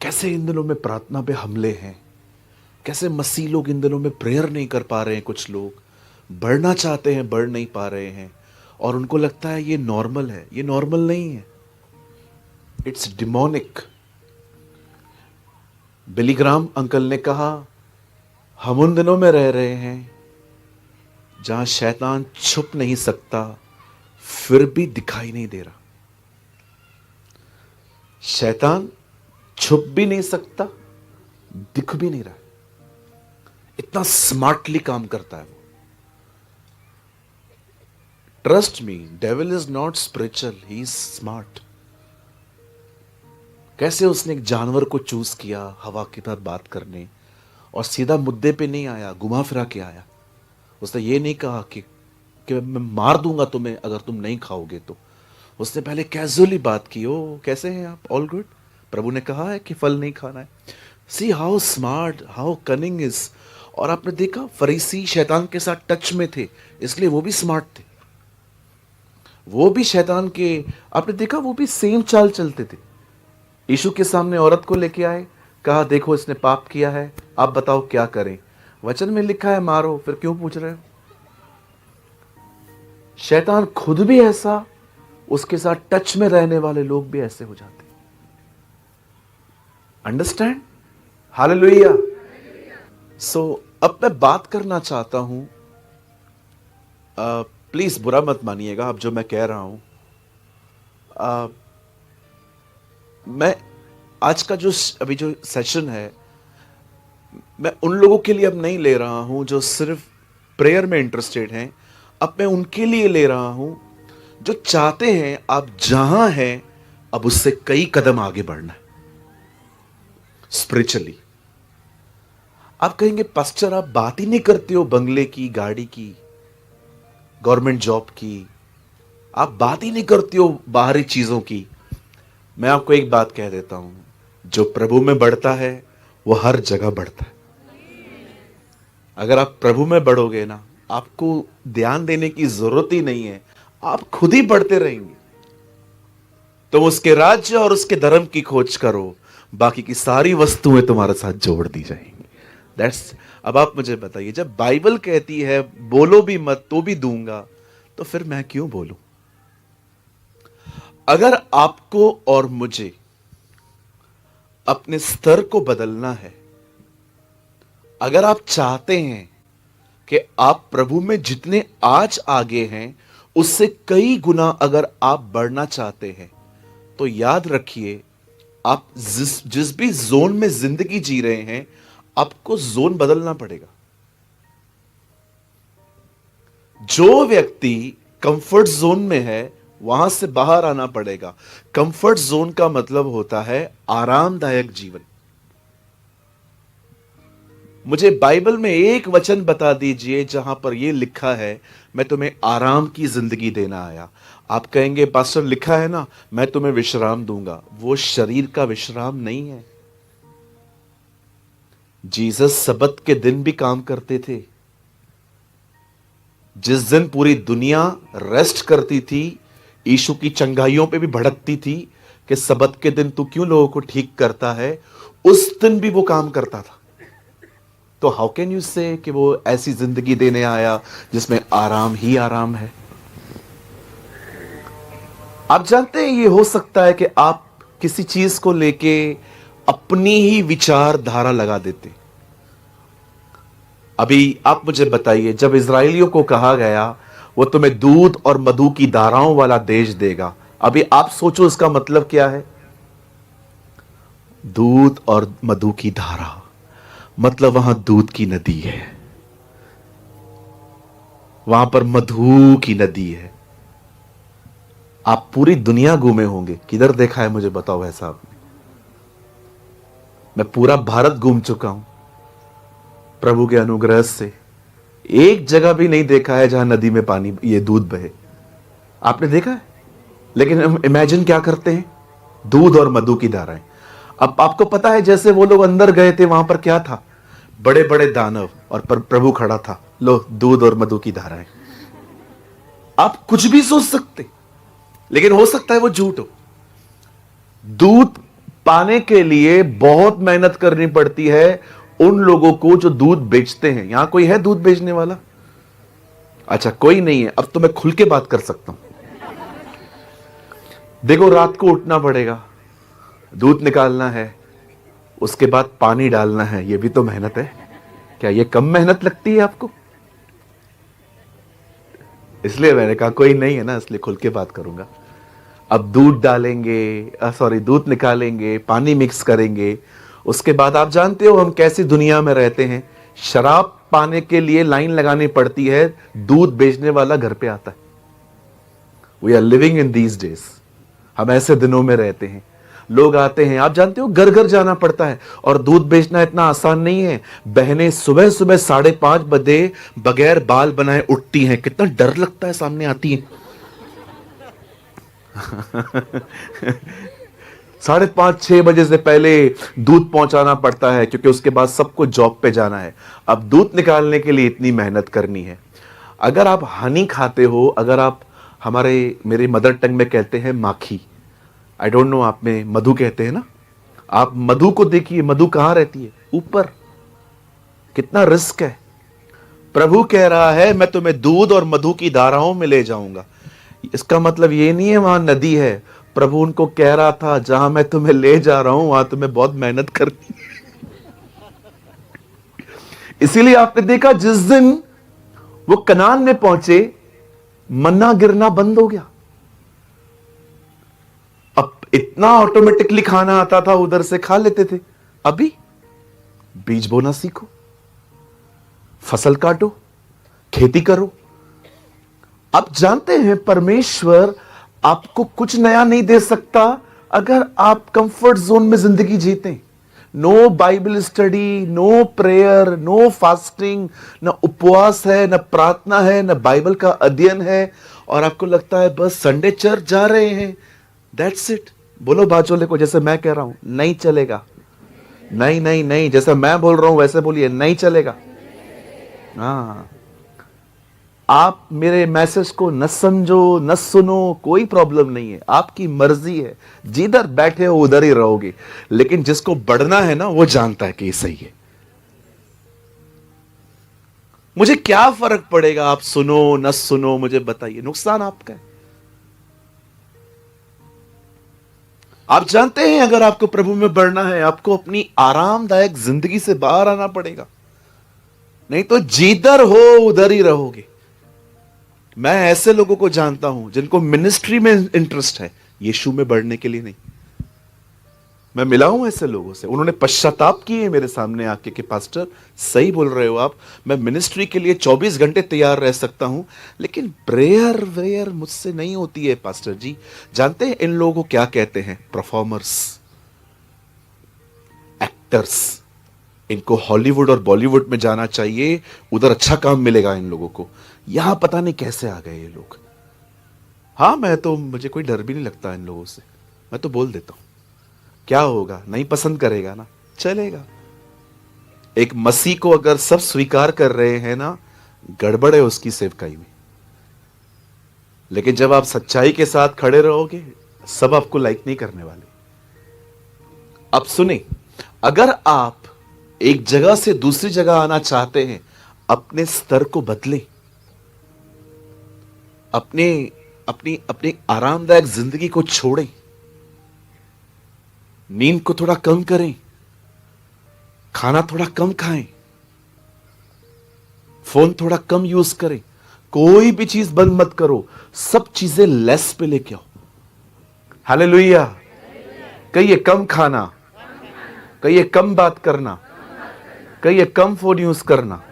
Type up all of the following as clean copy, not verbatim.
कैसे इन दिनों में प्रार्थना पे हमले हैं, कैसे मसीह लोग इन दिनों में प्रेयर नहीं कर पा रहे हैं। कुछ लोग बढ़ना चाहते हैं, बढ़ नहीं पा रहे हैं, और उनको लगता है ये नॉर्मल है। ये नॉर्मल नहीं है, it's demonic. Billy Graham uncle ने कहा, हम उन दिनों में रह रहे हैं जहां शैतान छुप नहीं सकता, फिर भी दिखाई नहीं दे रहा। शैतान छुप भी नहीं सकता, दिख भी नहीं रहा। इतना स्मार्टली काम करता है वो। Trust me, devil is not spiritual, he is smart. कैसे उसने एक जानवर को चूज किया हवा के साथ बात करने, और सीधा मुद्दे पे नहीं आया, घुमा फिरा के आया। उसने ये नहीं कहा कि मैं मार दूंगा तुम्हें अगर तुम नहीं खाओगे तो। उसने पहले कैजुअली बात की, ओ कैसे हैं आप, ऑल गुड, प्रभु ने कहा है कि फल नहीं खाना है। See how smart, how cunning is. और आपने देखा फरीसी शैतान के साथ टच में थे, इसलिए वो भी स्मार्ट थे। वो भी शैतान के, आपने देखा वो भी सेम चाल चलते थे। यीशु के सामने औरत को लेके आए, कहा देखो इसने पाप किया है, आप बताओ क्या करें। वचन में लिखा है मारो, फिर क्यों पूछ रहे हो। शैतान खुद भी ऐसा, उसके साथ टच में रहने वाले लोग भी ऐसे हो जाते। अंडरस्टैंड? हालेलुया। सो अब मैं बात करना चाहता हूं, प्लीज बुरा मत मानिएगा अब जो मैं कह रहा हूं। मैं आज का जो अभी जो सेशन है, मैं उन लोगों के लिए अब नहीं ले रहा हूं जो सिर्फ प्रेयर में इंटरेस्टेड हैं। अब मैं उनके लिए ले रहा हूं जो चाहते हैं आप जहां हैं अब उससे कई कदम आगे बढ़ना है स्पिरिचुअली। आप कहेंगे पास्टर आप बात ही नहीं करते हो बंगले की, गाड़ी की, गवर्नमेंट जॉब की, आप बात ही नहीं करते हो बाहरी चीजों की। मैं आपको एक बात कह देता हूं, जो प्रभु में बढ़ता है वो हर जगह बढ़ता है। अगर आप प्रभु में बढ़ोगे ना, आपको ध्यान देने की जरूरत ही नहीं है, आप खुद ही बढ़ते रहेंगे। तुम उसके राज्य और उसके धर्म की खोज करो, बाकी की सारी वस्तुएं तुम्हारे साथ जोड़ दी जाएंगी। दैट्स। अब आप मुझे बताइए, जब बाइबल कहती है बोलो भी मत तो भी दूंगा, तो फिर मैं क्यों बोलूं। अगर आपको और मुझे अपने स्तर को बदलना है, अगर आप चाहते हैं कि आप प्रभु में जितने आज आगे हैं उससे कई गुना अगर आप बढ़ना चाहते हैं, तो याद रखिए आप जिस भी जोन में जिंदगी जी रहे हैं, आपको जोन बदलना पड़ेगा। जो व्यक्ति कंफर्ट जोन में है वहां से बाहर आना पड़ेगा। कंफर्ट जोन का मतलब होता है आरामदायक जीवन। मुझे बाइबल में एक वचन बता दीजिए जहां पर यह लिखा है मैं तुम्हें आराम की जिंदगी देना आया। आप कहेंगे पास्टर लिखा है ना मैं तुम्हें विश्राम दूंगा, वो शरीर का विश्राम नहीं है। जीसस सबत के दिन भी काम करते थे। जिस दिन पूरी दुनिया रेस्ट करती थी, यीशु की चंगाइयों पे भी भड़कती थी कि सबत के दिन तू क्यों लोगों को ठीक करता है, उस दिन भी वो काम करता था। तो हाउ कैन यू से कि वो ऐसी जिंदगी देने आया जिसमें आराम ही आराम है। आप जानते हैं ये हो सकता है कि आप किसी चीज को लेके अपनी ही विचारधारा लगा देते। अभी आप मुझे बताइए, जब इजरायलियों को कहा गया वो तुम्हें दूध और मधु की धाराओं वाला देश देगा, अभी आप सोचो इसका मतलब क्या है। दूध और मधु की धारा मतलब वहां दूध की नदी है, वहां पर मधु की नदी है। आप पूरी दुनिया घूमे होंगे, किधर देखा है मुझे बताओ ऐसा आपने। मैं पूरा भारत घूम चुका हूं प्रभु के अनुग्रह से, एक जगह भी नहीं देखा है जहां नदी में पानी ये दूध बहे। आपने देखा है? लेकिन हम इमेजिन क्या करते हैं, दूध और मधु की धाराएं। अब आपको पता है जैसे वो लोग अंदर गए थे वहां पर क्या था, बड़े बड़े दानव, और पर प्रभु खड़ा था, लो दूध और मधु की धाराएं। आप कुछ भी सोच सकते, लेकिन हो सकता है वो झूठ हो। दूध पाने के लिए बहुत मेहनत करनी पड़ती है उन लोगों को जो दूध बेचते हैं। यहां कोई है दूध बेचने वाला? अच्छा, कोई नहीं है। अब तो मैं खुल के बात कर सकता हूं। देखो, रात को उठना पड़ेगा, दूध निकालना है, उसके बाद पानी डालना है। यह भी तो मेहनत है। क्या यह कम मेहनत लगती है आपको? इसलिए मैंने कहा कोई नहीं है ना, इसलिए खुल के बात करूंगा। अब दूध डालेंगे, दूध निकालेंगे, पानी मिक्स करेंगे। उसके बाद आप जानते हो हम कैसी दुनिया में रहते हैं। शराब पाने के लिए लाइन लगानी पड़ती है, दूध बेचने वाला घर पे आता है। We are living in these days. हम ऐसे दिनों में रहते हैं। लोग आते हैं, आप जानते हो घर घर जाना पड़ता है। और दूध बेचना इतना आसान नहीं है। बहनें सुबह सुबह 5:30 बजे बगैर बाल बनाए उठती हैं। कितना डर लगता है, सामने आती हैं। 5:30-6 बजे से पहले दूध पहुंचाना पड़ता है, क्योंकि उसके बाद सबको जॉब पे जाना है। अब दूध निकालने के लिए इतनी मेहनत करनी है। अगर आप हनी खाते हो, अगर आप मेरे मदर टंग में कहते हैं माखी, आई डोंट नो आप में मधु कहते हैं ना। आप मधु को देखिए, मधु कहां रहती है? ऊपर। कितना रिस्क है। प्रभु कह रहा है मैं तुम्हें दूध और मधु की धाराओं में ले जाऊंगा। इसका मतलब ये नहीं है वहां नदी है। प्रभु उनको कह रहा था जहां मैं तुम्हें ले जा रहा हूं वहां तुम्हें बहुत मेहनत करनी है। इसीलिए आपने देखा जिस दिन वो कनान में पहुंचे, मन्ना गिरना बंद हो गया। अब इतना ऑटोमेटिकली खाना आता था, उधर से खा लेते थे। अभी बीज बोना सीखो, फसल काटो, खेती करो। आप जानते हैं परमेश्वर आपको कुछ नया नहीं दे सकता अगर आप कंफर्ट जोन में जिंदगी जीते। No Bible study, no prayer, no fasting, न उपवास है, न प्रार्थना है, न बाइबल का अध्ययन है, और आपको लगता है बस संडे चर्च जा रहे हैं, दैट्स इट। बोलो बाजोले को, जैसे मैं कह रहा हूं, नहीं चलेगा। नहीं नहीं नहीं, जैसा मैं बोल रहा हूं वैसे बोलिए, नहीं चलेगा। हाँ, आप मेरे मैसेज को न समझो न सुनो, कोई प्रॉब्लम नहीं है, आपकी मर्जी है। जिधर बैठे हो उधर ही रहोगे। लेकिन जिसको बढ़ना है ना, वो जानता है कि ये सही है। मुझे क्या फर्क पड़ेगा आप सुनो न सुनो, मुझे बताइए, नुकसान आपका है। आप जानते हैं अगर आपको प्रभु में बढ़ना है, आपको अपनी आरामदायक जिंदगी से बाहर आना पड़ेगा, नहीं तो जिधर हो उधर ही रहोगे। मैं ऐसे लोगों को जानता हूं जिनको मिनिस्ट्री में इंटरेस्ट है, यीशु में बढ़ने के लिए नहीं। मैं मिला हूं ऐसे लोगों से, उन्होंने पश्चाताप किए मेरे सामने आके कि पास्टर सही बोल रहे हो आप, मैं मिनिस्ट्री के लिए 24 घंटे तैयार रह सकता हूं, लेकिन प्रेयर वेयर मुझसे नहीं होती है पास्टर जी। जानते हैं इन लोगों को क्या कहते हैं? Performers, actors. इनको हॉलीवुड और बॉलीवुड में जाना चाहिए, उधर अच्छा काम मिलेगा इन लोगों को। यहां पता नहीं कैसे आ गए ये लोग। हाँ, मुझे कोई डर भी नहीं लगता इन लोगों से। मैं तो बोल देता हूं, क्या होगा? नहीं पसंद करेगा ना, चलेगा। एक मसीह को अगर सब स्वीकार कर रहे हैं ना, गड़बड़ है उसकी सेवकाई में। लेकिन जब आप सच्चाई के साथ खड़े रहोगे, सब आपको लाइक नहीं करने वाले। अब सुने, अगर आप एक जगह से दूसरी जगह आना चाहते हैं, अपने स्तर को बदलें, अपने अपनी अपनी आरामदायक जिंदगी को छोड़ें, नींद को थोड़ा कम करें, खाना थोड़ा कम खाएं, फोन थोड़ा कम यूज करें, कोई भी चीज बंद मत करो, सब चीजें लेस पे लेके आओ। हालेलुया। कहिए कम खाना, कहिए कम बात करना, कहिए कम फोन यूज करना,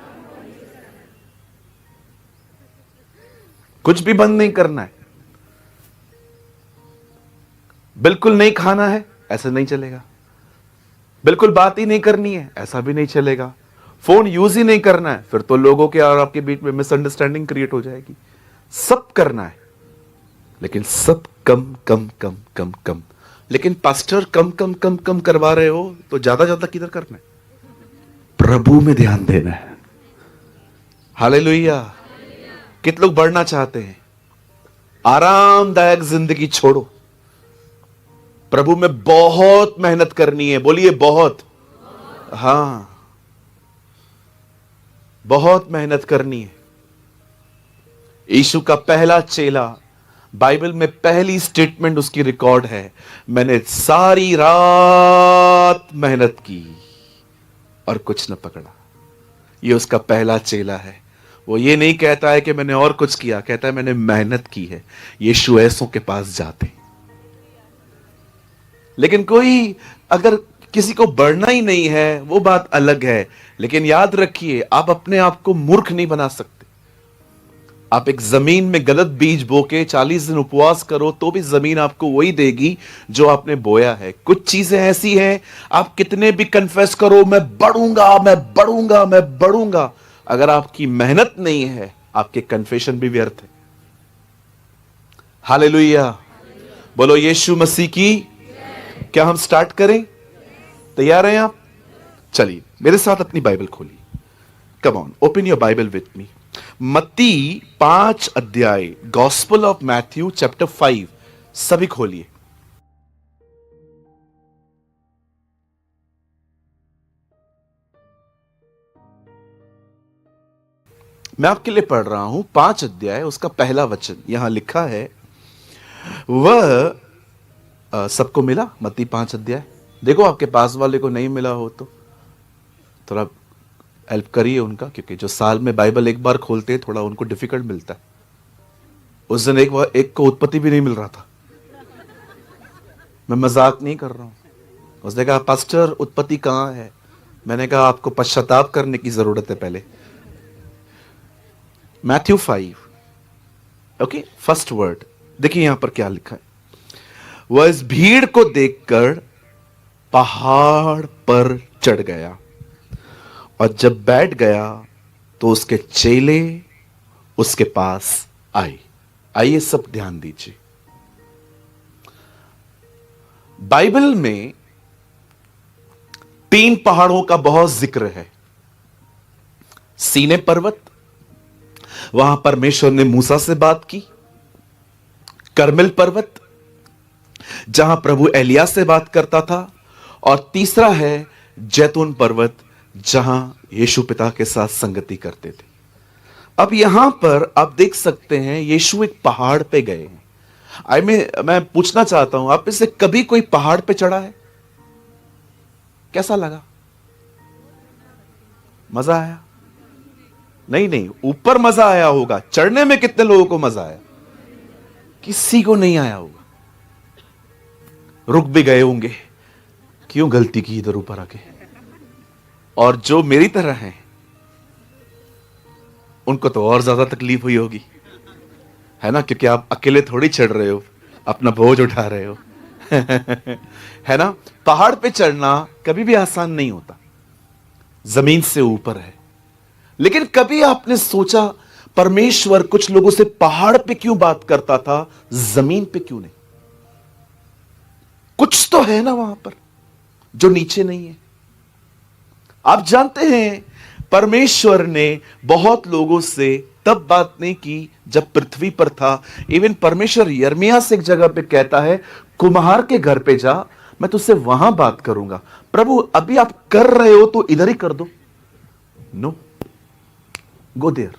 कुछ भी बंद नहीं करना है। बिल्कुल नहीं खाना है, ऐसा नहीं चलेगा। बिल्कुल बात ही नहीं करनी है, ऐसा भी नहीं चलेगा। फोन यूज ही नहीं करना है, फिर तो लोगों के और आपके बीच में मिसअंडरस्टैंडिंग क्रिएट हो जाएगी। सब करना है, लेकिन सब कम कम कम कम कम। लेकिन पास्टर कम कम कम कम करवा रहे हो तो ज्यादा ज्यादा किधर करना है? प्रभु में ध्यान देना है। हालेलुया। कितने लोग बढ़ना चाहते हैं? आरामदायक जिंदगी छोड़ो, प्रभु में बहुत मेहनत करनी है, बोलिए बहुत। हां, बहुत मेहनत करनी है। यीशु का पहला चेला, बाइबल में पहली स्टेटमेंट उसकी रिकॉर्ड है, मैंने सारी रात मेहनत की और कुछ न पकड़ा। ये उसका पहला चेला है। वो ये नहीं कहता है कि मैंने और कुछ किया, कहता है मैंने मेहनत की है। यीशु ऐसों के पास जाते। लेकिन कोई अगर किसी को बढ़ना ही नहीं है, वो बात अलग है। लेकिन याद रखिए, आप अपने आप को मूर्ख नहीं बना सकते। आप एक जमीन में गलत बीज बो के 40 दिन उपवास करो तो भी जमीन आपको वही देगी जो आपने बोया है। कुछ चीजें ऐसी हैं, आप कितने भी कन्फेस करो, मैं बढ़ूंगा, मैं बढ़ूंगा, मैं बढ़ूंगा, अगर आपकी मेहनत नहीं है, आपके कन्फेशन भी व्यर्थ है। हालेलुया, बोलो यीशु मसीह की। क्या हम स्टार्ट करें? तैयार हैं आप? चलिए मेरे साथ अपनी बाइबल खोलिए। Come on, open your Bible with me. मत्ती 5 अध्याय, गॉस्पेल ऑफ मैथ्यू चैप्टर 5, सभी खोलिए। मैं आपके लिए पढ़ रहा हूं 5 अध्याय, उसका पहला वचन यहां लिखा है। वह सबको मिला? मत्ती 5 अध्याय देखो, आपके पास वाले को नहीं मिला हो तो थोड़ा हेल्प करिए उनका, क्योंकि जो साल में बाइबल एक बार खोलते हैं थोड़ा उनको डिफिकल्ट मिलता है। उस दिन एक को उत्पत्ति भी नहीं मिल रहा था। मैं मजाक नहीं कर रहा हूं। उसने कहा पास्टर उत्पत्ति कहां है? मैंने कहा आपको पश्चाताप करने की जरूरत है पहले। मैथ्यू 5, ओके, फर्स्ट वर्ड देखिए यहां पर क्या लिखा है। वह इस भीड़ को देखकर पहाड़ पर चढ़ गया और जब बैठ गया तो उसके चेले उसके पास आए। आइए सब ध्यान दीजिए। बाइबल में 3 पहाड़ों का बहुत जिक्र है। सीने पर्वत, वहां परमेश्वर ने मूसा से बात की। करमेल पर्वत, जहां प्रभु एलिया से बात करता था। और तीसरा है जैतून पर्वत, जहां यीशु पिता के साथ संगति करते थे। अब यहां पर आप देख सकते हैं यीशु एक पहाड़ पे गए हैं। मैं पूछना चाहता हूं, आप इससे कभी कोई पहाड़ पे चढ़ा है? कैसा लगा? मजा आया? नहीं नहीं, ऊपर मजा आया होगा, चढ़ने में कितने लोगों को मजा आया? किसी को नहीं आया होगा। रुक भी गए होंगे, क्यों गलती की इधर ऊपर आके। और जो मेरी तरह हैं उनको तो और ज्यादा तकलीफ हुई होगी, है ना, क्योंकि आप अकेले थोड़ी चढ़ रहे हो, अपना बोझ उठा रहे हो। है ना। पहाड़ पे चढ़ना कभी भी आसान नहीं होता, जमीन से ऊपर है। लेकिन कभी आपने सोचा परमेश्वर कुछ लोगों से पहाड़ पे क्यों बात करता था, जमीन पे क्यों नहीं? कुछ तो है ना वहां पर जो नीचे नहीं है। आप जानते हैं परमेश्वर ने बहुत लोगों से तब बात नहीं की जब पृथ्वी पर था। इवन परमेश्वर यिर्मयाह से एक जगह पे कहता है, कुम्हार के घर पे जा, मैं तुझसे वहां बात करूंगा। प्रभु अभी आप कर रहे हो तो इधर ही कर दो। No, go there.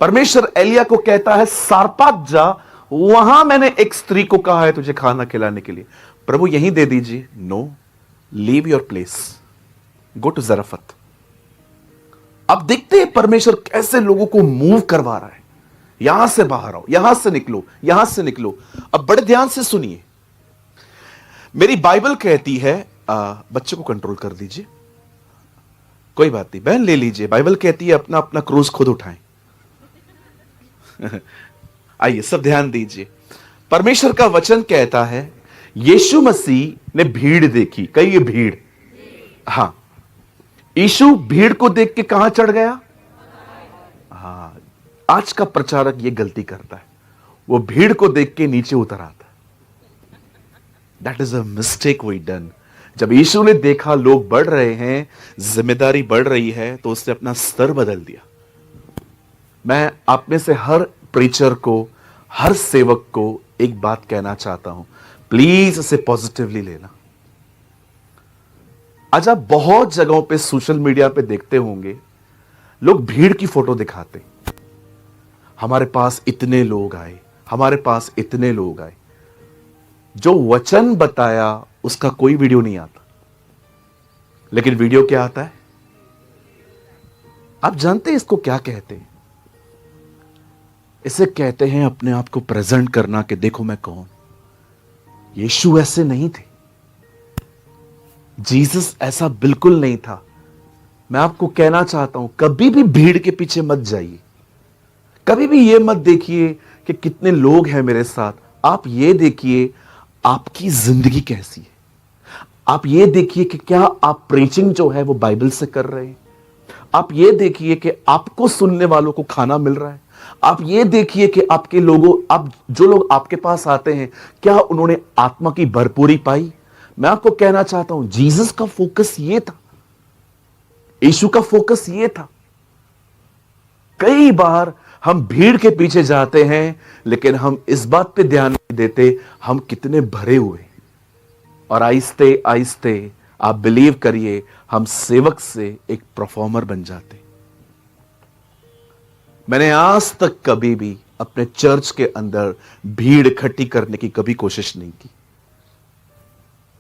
परमेश्वर एलिया को कहता है सारपात जा, वहां मैंने एक स्त्री को कहा है तुझे खाना खिलाने के लिए। प्रभु यहीं दे दीजिए। No, leave your place, go to Zarephath. अब देखते हैं परमेश्वर कैसे लोगों को मूव करवा रहा है। यहां से बाहर आओ, यहां से निकलो, यहां से निकलो। अब बड़े ध्यान से सुनिए। मेरी बाइबल कहती है, बच्चों को कंट्रोल कर दीजिए, कोई बात नहीं, बहन ले लीजिए। बाइबल कहती है अपना अपना क्रूज खुद उठाएं। आइए सब ध्यान दीजिए। परमेश्वर का वचन कहता है यीशु मसीह ने भीड़ देखी। कहिए भीड़। हां, यीशु भीड़ को देख के कहां चढ़ गया? हां, आज का प्रचारक यह गलती करता है, वो भीड़ को देख के नीचे उतर आता है। That is a mistake we done. जब यीशु ने देखा लोग बढ़ रहे हैं, जिम्मेदारी बढ़ रही है, तो उसने अपना स्तर बदल दिया। मैं आप में से हर प्रीचर को, हर सेवक को एक बात कहना चाहता हूं, प्लीज इसे पॉजिटिवली लेना। आज आप बहुत जगहों पे सोशल मीडिया पे देखते होंगे, लोग भीड़ की फोटो दिखाते, हमारे पास इतने लोग आए, हमारे पास इतने लोग आए। जो वचन बताया उसका कोई वीडियो नहीं आता, लेकिन वीडियो क्या आता है? आप जानते हैं इसको क्या कहते हैं? इसे कहते हैं अपने आप को प्रेजेंट करना कि देखो मैं कौन। यीशु ऐसे नहीं थे, जीसस ऐसा बिल्कुल नहीं था। मैं आपको कहना चाहता हूं, कभी भी भीड़ के पीछे मत जाइए। कभी भी यह मत देखिए कि कितने लोग हैं मेरे साथ। आप ये देखिए आपकी जिंदगी कैसी है। आप ये देखिए कि क्या आप प्रीचिंग जो है वो बाइबल से कर रहे हैं। आप ये देखिए कि आपको सुनने वालों को खाना मिल रहा है। आप ये देखिए कि आपके लोगों, आप जो लोग आपके पास आते हैं, क्या उन्होंने आत्मा की भरपूरी पाई। मैं आपको कहना चाहता हूं, जीसस का फोकस ये था, यीशु का फोकस ये था। कई बार हम भीड़ के पीछे जाते हैं, लेकिन हम इस बात पे ध्यान नहीं देते हम कितने भरे हुए। और आहिस्ते आहिस्ते आप बिलीव करिए, हम सेवक से एक परफॉर्मर बन जाते। मैंने आज तक कभी भी अपने चर्च के अंदर भीड़ इकट्ठी करने की कभी कोशिश नहीं की।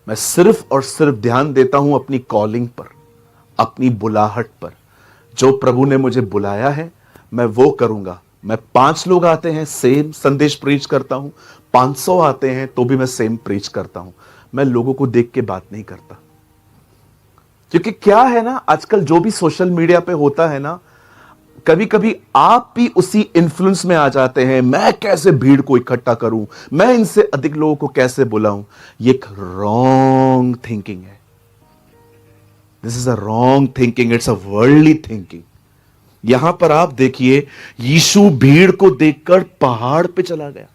मैं सिर्फ और सिर्फ ध्यान देता हूं अपनी कॉलिंग पर, अपनी बुलाहट पर। जो प्रभु ने मुझे बुलाया है मैं वो करूंगा। मैं 5 लोग आते हैं, सेम संदेश प्रीच करता हूं। 500 आते हैं तो भी मैं सेम प्रीच करता हूं। मैं लोगों को देख के बात नहीं करता, क्योंकि क्या है ना, आजकल जो भी सोशल मीडिया पे होता है ना, कभी कभी आप भी उसी इन्फ्लुएंस में आ जाते हैं। मैं कैसे भीड़ को इकट्ठा करूं, मैं इनसे अधिक लोगों को कैसे बुलाऊं। ये एक रॉन्ग थिंकिंग है। This is a wrong thinking, it's a worldly thinking. यहां पर आप देखिए, यीशु भीड़ को देखकर पहाड़ पे चला गया।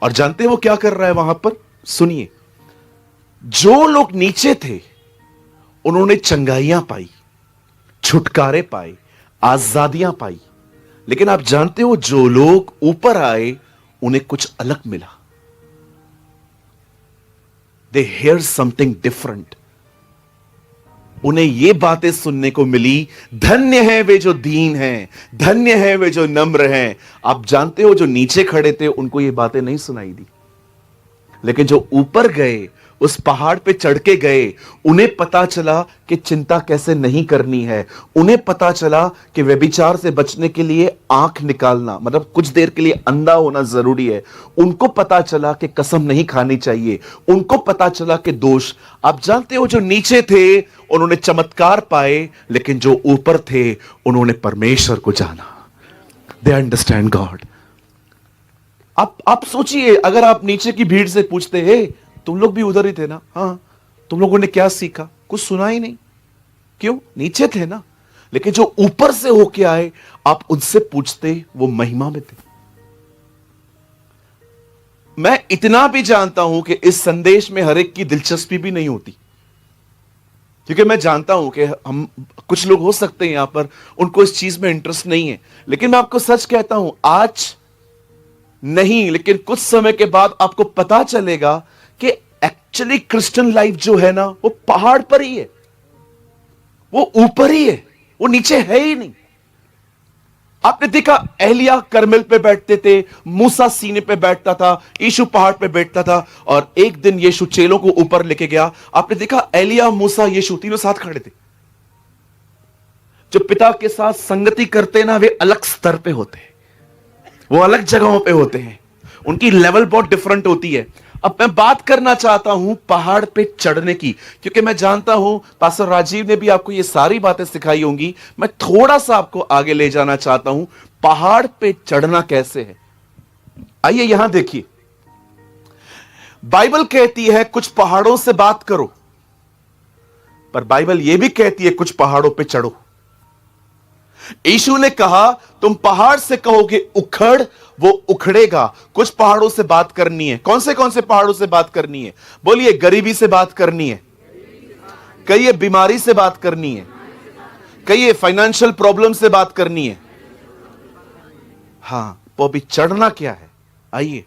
और जानते हैं वो क्या कर रहा है वहां पर? सुनिए, जो लोग नीचे थे उन्होंने चंगाइयां पाई, छुटकारे पाए, आजादियां पाई। लेकिन आप जानते हो, जो लोग ऊपर आए उन्हें कुछ अलग मिला। दे हेयर समथिंग डिफरेंट। उन्हें ये बातें सुनने को मिली, धन्य है वे जो दीन हैं, धन्य है वे जो नम्र हैं। आप जानते हो, जो नीचे खड़े थे उनको ये बातें नहीं सुनाई दी, लेकिन जो ऊपर गए, उस पहाड़ पे चढ़ के गए, उन्हें पता चला कि चिंता कैसे नहीं करनी है। उन्हें पता चला कि व्यभिचार से बचने के लिए आंख निकालना, मतलब कुछ देर के लिए अंधा होना जरूरी है। उनको पता चला कि कसम नहीं खानी चाहिए। उनको पता चला कि दोष। आप जानते हो, जो नीचे थे उन्होंने चमत्कार पाए, लेकिन जो ऊपर थे उन्होंने परमेश्वर को जाना। They understand God. आप सोचिए, अगर आप नीचे की भीड़ से पूछते हैं, तुम लोग भी उधर ही थे ना, हाँ, तुम लोगों ने क्या सीखा? कुछ सुना ही नहीं। क्यों? नीचे थे ना। लेकिन जो ऊपर से होके आए, आप उनसे पूछते, वो महिमा में थे। मैं इतना भी जानता हूं कि इस संदेश में हर एक की दिलचस्पी भी नहीं होती, क्योंकि मैं जानता हूं कि हम कुछ लोग हो सकते हैं यहां पर, उनको इस चीज में इंटरेस्ट नहीं है। लेकिन मैं आपको सच कहता हूं, आज नहीं लेकिन कुछ समय के बाद आपको पता चलेगा कि एक्चुअली क्रिश्चियन लाइफ जो है ना, वो पहाड़ पर ही है, वो ऊपर ही है, वो नीचे है ही नहीं। आपने देखा, एलिया करमेल पे बैठते थे, मूसा सीने पे बैठता था, यीशु पहाड़ पे बैठता था। और एक दिन यीशु चेलों को ऊपर लेके गया। आपने देखा, एलिया, मूसा, यीशु तीनों साथ खड़े थे। जो पिता के साथ संगति करते ना, वे अलग स्तर पे होते हैं, वो अलग जगहों पे होते हैं, उनकी लेवल बहुत डिफरेंट होती है। अब मैं बात करना चाहता हूं पहाड़ पे चढ़ने की, क्योंकि मैं जानता हूं पास्टर राजीव ने भी आपको ये सारी बातें सिखाई होंगी। मैं थोड़ा सा आपको आगे ले जाना चाहता हूं, पहाड़ पे चढ़ना कैसे है। आइए यहां देखिए, बाइबल कहती है कुछ पहाड़ों से बात करो, पर बाइबल यह भी कहती है कुछ पहाड़ों पे चढ़ो। यीशु ने कहा, तुम पहाड़ से कहोगे उखड़, वो उखड़ेगा। कुछ पहाड़ों से बात करनी है। कौन से पहाड़ों से बात करनी है? बोलिए, गरीबी से बात करनी है, कहिए बीमारी से बात करनी है, कहिए फाइनेंशियल प्रॉब्लम से बात करनी है। हां, वो अभी चढ़ना क्या है, आइए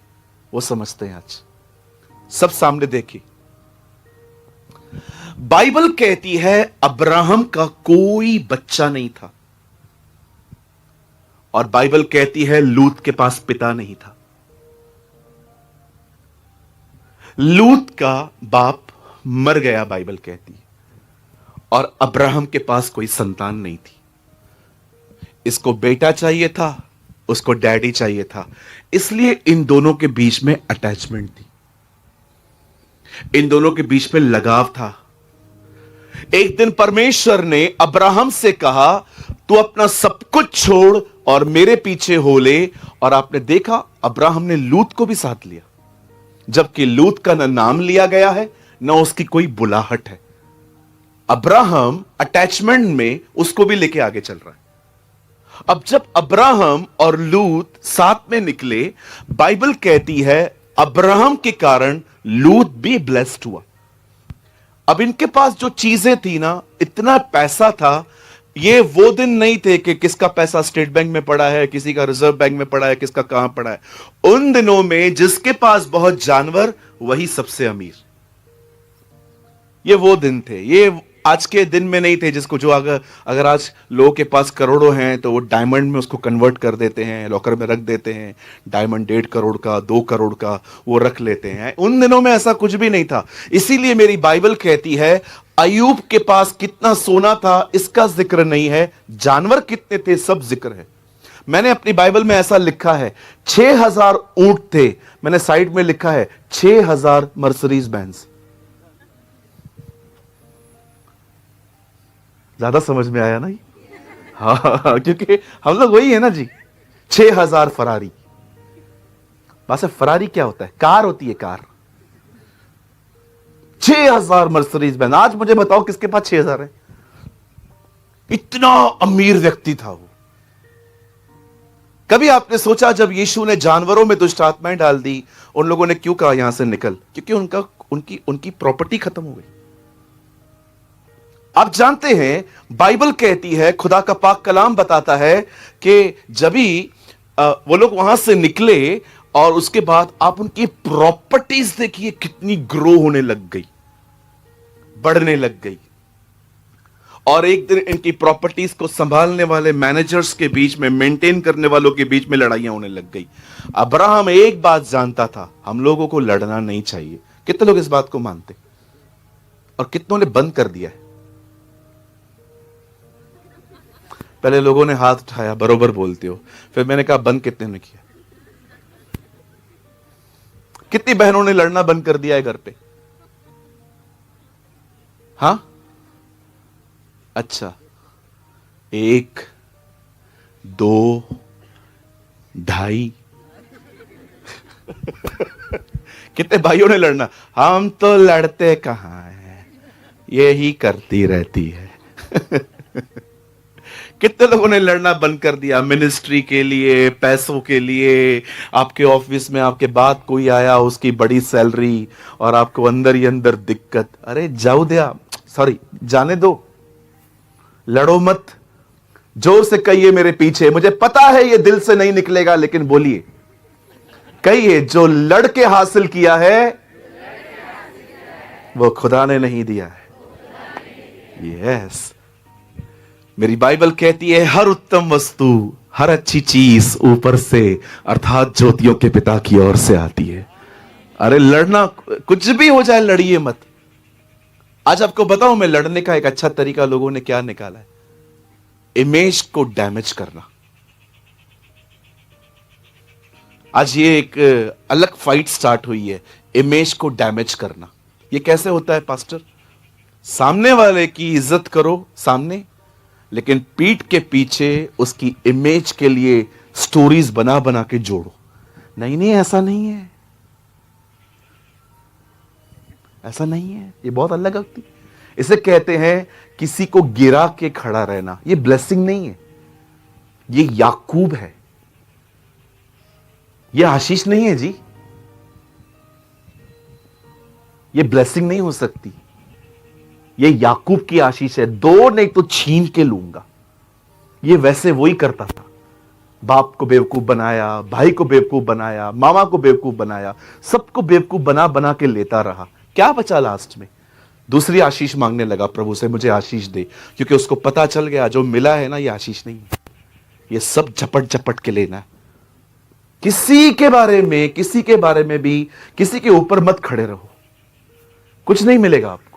वो समझते हैं आज। सब सामने देखिए। बाइबल कहती है अब्राहम का कोई बच्चा नहीं था, और बाइबल कहती है लूत के पास पिता नहीं था। लूत का बाप मर गया बाइबल कहती है, और अब्राहम के पास कोई संतान नहीं थी। इसको बेटा चाहिए था, उसको डैडी चाहिए था, इसलिए इन दोनों के बीच में अटैचमेंट थी, इन दोनों के बीच में लगाव था। एक दिन परमेश्वर ने अब्राहम से कहा, तू अपना सब कुछ छोड़ और मेरे पीछे हो ले। और आपने देखा अब्राहम ने लूत को भी साथ लिया, जबकि लूत का न नाम लिया गया है न उसकी कोई बुलाहट है। अब्राहम अटैचमेंट में उसको भी लेके आगे चल रहा है। अब जब अब्राहम और लूत साथ में निकले, बाइबल कहती है अब्राहम के कारण लूत भी ब्लेस्ड हुआ। अब इनके पास जो चीजें थी ना, इतना पैसा था, ये वो दिन नहीं थे कि किसका पैसा स्टेट बैंक में पड़ा है, किसी का रिजर्व बैंक में पड़ा है, किसका कहां पड़ा है। उन दिनों में जिसके पास बहुत जानवर वही सबसे अमीर। ये वो दिन थे, ये आज के दिन में नहीं थे जिसको जो अगर आज लोगों के पास करोड़ों हैं तो वो डायमंड में उसको कन्वर्ट कर देते हैं, लॉकर में रख देते हैं। डायमंड 1.5 करोड़ का, 2 करोड़ का वो रख लेते हैं। उन दिनों में ऐसा कुछ भी नहीं था। इसीलिए मेरी बाइबल कहती है अय्यूब के पास कितना सोना था इसका जिक्र नहीं है, जानवर कितने थे सब जिक्र है। मैंने अपनी बाइबल में ऐसा लिखा है 6000 ऊंट थे, मैंने साइड में लिखा है 6000 मर्सिडीज बेंज। ज्यादा समझ में आया ना ये? हाँ, क्योंकि हम लोग वही है ना जी। 6000 फरारी। बस फरारी क्या होता है? कार होती है, कार। 6000 Mercedes Benz. आज मुझे बताओ किसके पास 6000 है? इतना अमीर व्यक्ति था वो। कभी आपने सोचा जब यीशु ने जानवरों में दुष्ट आत्माएं डाल दी, उन लोगों ने क्यों कहा यहां से निकल? क्योंकि उनकी प्रॉपर्टी खत्म हो गई। आप जानते हैं बाइबल कहती है, खुदा का पाक कलाम बताता है कि जब भी वो लोग वहां से निकले और उसके बाद आप उनकी प्रॉपर्टीज देखिए कितनी ग्रो होने लग गई, बढ़ने लग गई। और एक दिन इनकी प्रॉपर्टीज को संभालने वाले मैनेजर्स के बीच में, मेंटेन करने वालों के बीच में लड़ाइयां होने लग गई। अब्राहम एक बात जानता था, हम लोगों को लड़ना नहीं चाहिए। कितने लोग इस बात को मानते? और कितनों ने बंद कर दिया है? पहले लोगों ने हाथ उठाया, बरोबर बोलते हो। फिर मैंने कहा बंद कितने ने किया? कितनी बहनों ने लड़ना बंद कर दिया है घर पे? हां, अच्छा, 1, 2, 2.5। कितने भाइयों ने लड़ना? हम तो लड़ते कहां हैं, यही करती रहती है। कितने लोगों ने लड़ना बंद कर दिया मिनिस्ट्री के लिए, पैसों के लिए। आपके ऑफिस में आपके बाद कोई आया, उसकी बड़ी सैलरी, और आपको अंदर ही अंदर दिक्कत। अरे जाओ दिया, सॉरी, जाने दो, लड़ो मत। जोर से कहिए मेरे पीछे, मुझे पता है ये दिल से नहीं निकलेगा, लेकिन बोलिए, कहिए, जो लड़के हासिल किया है वो खुदा ने नहीं दिया है। यस, मेरी बाइबल कहती है हर उत्तम वस्तु, हर अच्छी चीज ऊपर से अर्थात ज्योतियों के पिता की ओर से आती है। अरे लड़ना, कुछ भी हो जाए लड़िए मत। आज आपको बताऊं मैं, लड़ने का एक अच्छा तरीका लोगों ने क्या निकाला है? इमेज को डैमेज करना। आज ये एक अलग फाइट स्टार्ट हुई है, इमेज को डैमेज करना। ये कैसे होता है पास्टर? सामने वाले की इज्जत करो सामने, लेकिन पीठ के पीछे उसकी इमेज के लिए स्टोरीज बना बना के जोड़ो। नहीं नहीं, ऐसा नहीं है, ऐसा नहीं है, ये बहुत अलग होती। इसे कहते हैं किसी को गिरा के खड़ा रहना। ये ब्लेसिंग नहीं है, ये याकूब है, ये आशीष नहीं है जी। ये ब्लेसिंग नहीं हो सकती, ये याकूब की आशीष है। 2 नहीं तो छीन के लूंगा। ये वैसे वही करता था। बाप को बेवकूफ बनाया, भाई को बेवकूफ बनाया, मामा को बेवकूफ बनाया, सबको बेवकूफ बना बना के लेता रहा। क्या बचा लास्ट में? दूसरी आशीष मांगने लगा प्रभु से, मुझे आशीष दे, क्योंकि उसको पता चल गया जो मिला है ना ये आशीष नहीं है, ये सब झपट झपट के लेना है। किसी के बारे में भी किसी के ऊपर मत खड़े रहो, कुछ नहीं मिलेगा आपको।